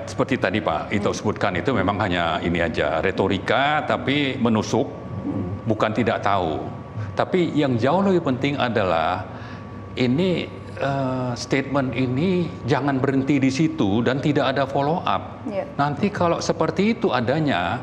Seperti tadi Pak Ito sebutkan, itu memang hanya ini aja, retorika tapi menusuk, bukan tidak tahu. Tapi yang jauh lebih penting adalah ini statement ini jangan berhenti di situ dan tidak ada follow up. Nanti kalau seperti itu adanya,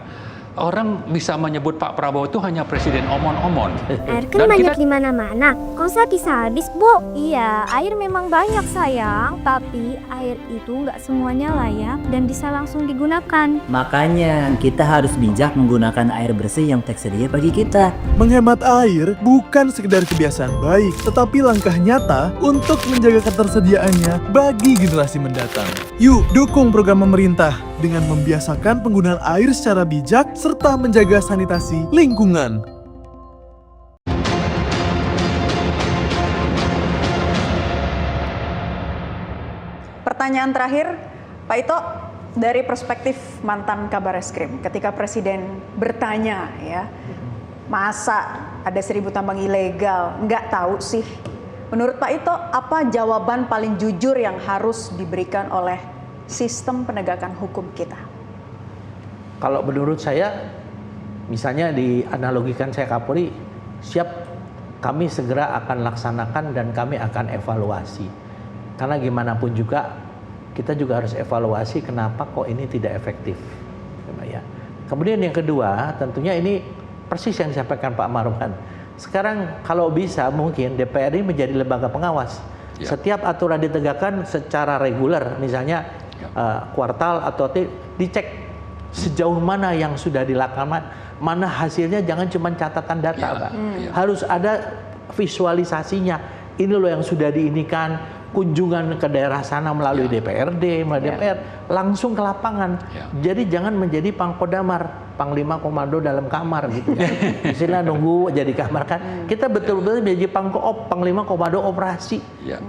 orang bisa menyebut Pak Prabowo itu hanya presiden omon-omon. Air kan banyak di mana-mana. Kok usah habis, Bu? Iya, air memang banyak sayang, tapi air itu nggak semuanya layak dan bisa langsung digunakan. Makanya kita harus bijak menggunakan air bersih yang tersedia bagi kita. Menghemat air bukan sekedar kebiasaan baik, tetapi langkah nyata untuk menjaga ketersediaannya bagi generasi mendatang. Yuk, dukung program pemerintah dengan membiasakan penggunaan air secara bijak serta menjaga sanitasi lingkungan. Pertanyaan terakhir, Pak Ito, dari perspektif mantan Kabar Eskrim, ketika Presiden bertanya, ya, masa ada 1000 tambang ilegal, nggak tahu sih. Menurut Pak Ito, apa jawaban paling jujur yang harus diberikan oleh sistem penegakan hukum kita? Kalau menurut saya, misalnya dianalogikan saya Kapolri, siap, kami segera akan laksanakan dan kami akan evaluasi. Karena gimana pun juga, kita juga harus evaluasi kenapa kok ini tidak efektif. Kemudian yang kedua, tentunya ini persis yang disampaikan Pak Marwan. Sekarang kalau bisa mungkin DPR ini menjadi lembaga pengawas. Setiap aturan ditegakkan secara reguler, misalnya kuartal atau dicek sejauh mana yang sudah dilakukan, mana hasilnya, jangan cuma catatan data, Pak. Harus ada visualisasinya. Ini loh yang sudah diinikan, kunjungan ke daerah sana melalui DPRD, melalui DPR, langsung ke lapangan. Jadi jangan menjadi pangkodamar, panglima komando dalam kamar gitu kan. Istilah nunggu jadi kamar kan. Kita betul-betul menjadi panglima komando operasi.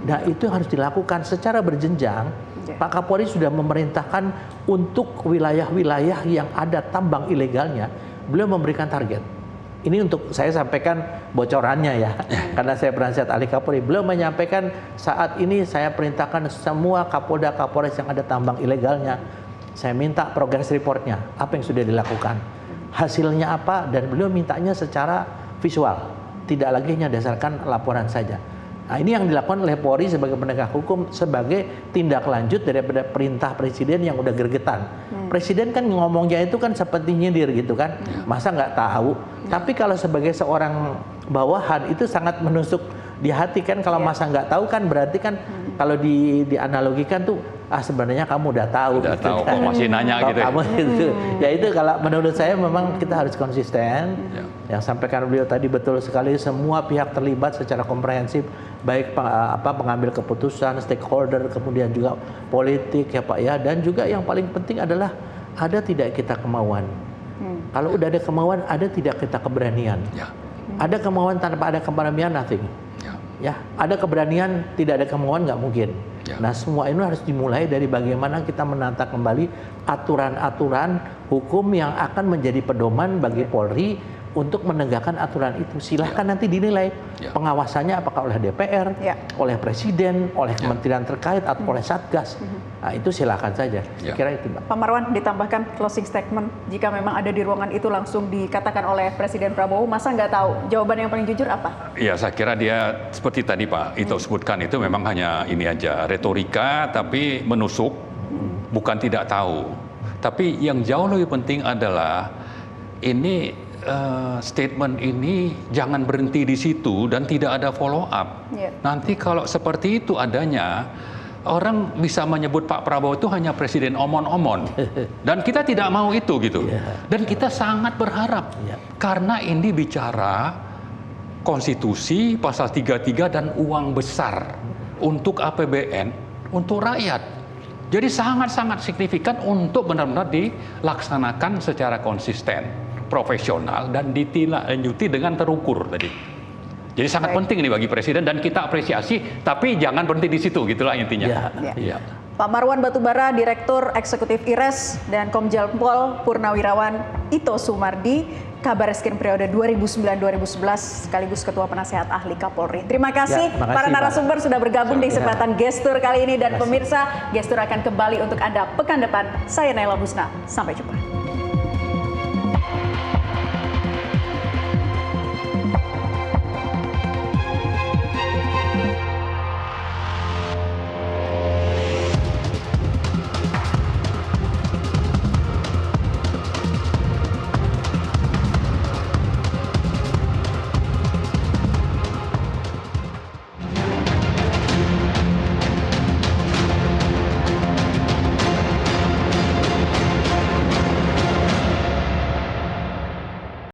Nah, itu harus dilakukan secara berjenjang. Pak Kapolri sudah memerintahkan untuk wilayah-wilayah yang ada tambang ilegalnya, beliau memberikan target. Ini untuk saya sampaikan bocorannya ya, karena saya penasihat ahli Kapolri. Beliau menyampaikan saat ini saya perintahkan semua Kapolda Kapolres yang ada tambang ilegalnya, saya minta progress reportnya, apa yang sudah dilakukan, hasilnya apa, dan beliau mintanya secara visual, tidak lagi hanya berdasarkan laporan saja. Nah, ini yang dilakukan oleh Polri sebagai penegak hukum sebagai tindak lanjut daripada perintah presiden yang udah gregetan. Presiden kan ngomongnya itu kan seperti nyindir gitu kan, masa nggak tahu. Tapi kalau sebagai seorang bawahan itu sangat menusuk di hati kan, kalau masa nggak tahu kan berarti kan kalau dianalogikan tuh sebenarnya kamu udah tahu. Udah gitu tahu kan. kok masih nanya gitu. Kamu gitu. Ya itu kalau menurut saya memang kita harus konsisten. Yang sampaikan beliau tadi betul sekali, semua pihak terlibat secara komprehensif, baik pengambil keputusan, stakeholder, kemudian juga politik ya Pak ya, dan juga yang paling penting adalah ada tidak kita kemauan. Kalau udah ada kemauan, ada tidak kita keberanian. Ada kemauan tanpa ada keberanian, nothing. Ya, ada keberanian, tidak ada kemauan, nggak mungkin. Nah, semua ini harus dimulai dari bagaimana kita menata kembali aturan-aturan hukum yang akan menjadi pedoman bagi Polri untuk menegakkan aturan itu. Silahkan nanti dinilai pengawasannya apakah oleh DPR, oleh Presiden, oleh kementerian terkait, atau oleh Satgas. Nah, itu silakan saja. Saya kira itu, Mbak. Pak Marwan, ditambahkan closing statement. Jika memang ada di ruangan itu langsung dikatakan oleh Presiden Prabowo, masa nggak tahu? Jawaban yang paling jujur apa? Ya, saya kira dia seperti tadi Pak Ito sebutkan, itu memang hanya ini aja, retorika tapi menusuk, bukan tidak tahu. Tapi yang jauh lebih penting adalah ini statement ini jangan berhenti di situ dan tidak ada follow up. Nanti kalau seperti itu adanya, orang bisa menyebut Pak Prabowo itu hanya presiden omon-omon. Dan kita tidak mau itu gitu. Dan kita sangat berharap karena ini bicara konstitusi pasal 33 dan uang besar untuk APBN untuk rakyat. Jadi sangat-sangat signifikan untuk benar-benar dilaksanakan secara konsisten, profesional, dan ditindaklanjuti dengan terukur tadi. Jadi sangat penting ini bagi presiden dan kita apresiasi, tapi jangan berhenti di situ, gitulah intinya. Ya. Pak Marwan Batubara, Direktur Eksekutif IRES, dan Komjel Pol Purnawirawan Ito Sumardi, Kabar Eskrim periode 2009-2011, sekaligus Ketua Penasehat Ahli Kapolri. Terima kasih, terima kasih, para narasumber sudah bergabung di Sama-sama. kesempatan Gestur kali ini, dan pemirsa, Gestur akan kembali untuk Anda pekan depan. Saya Naila Husna, sampai jumpa.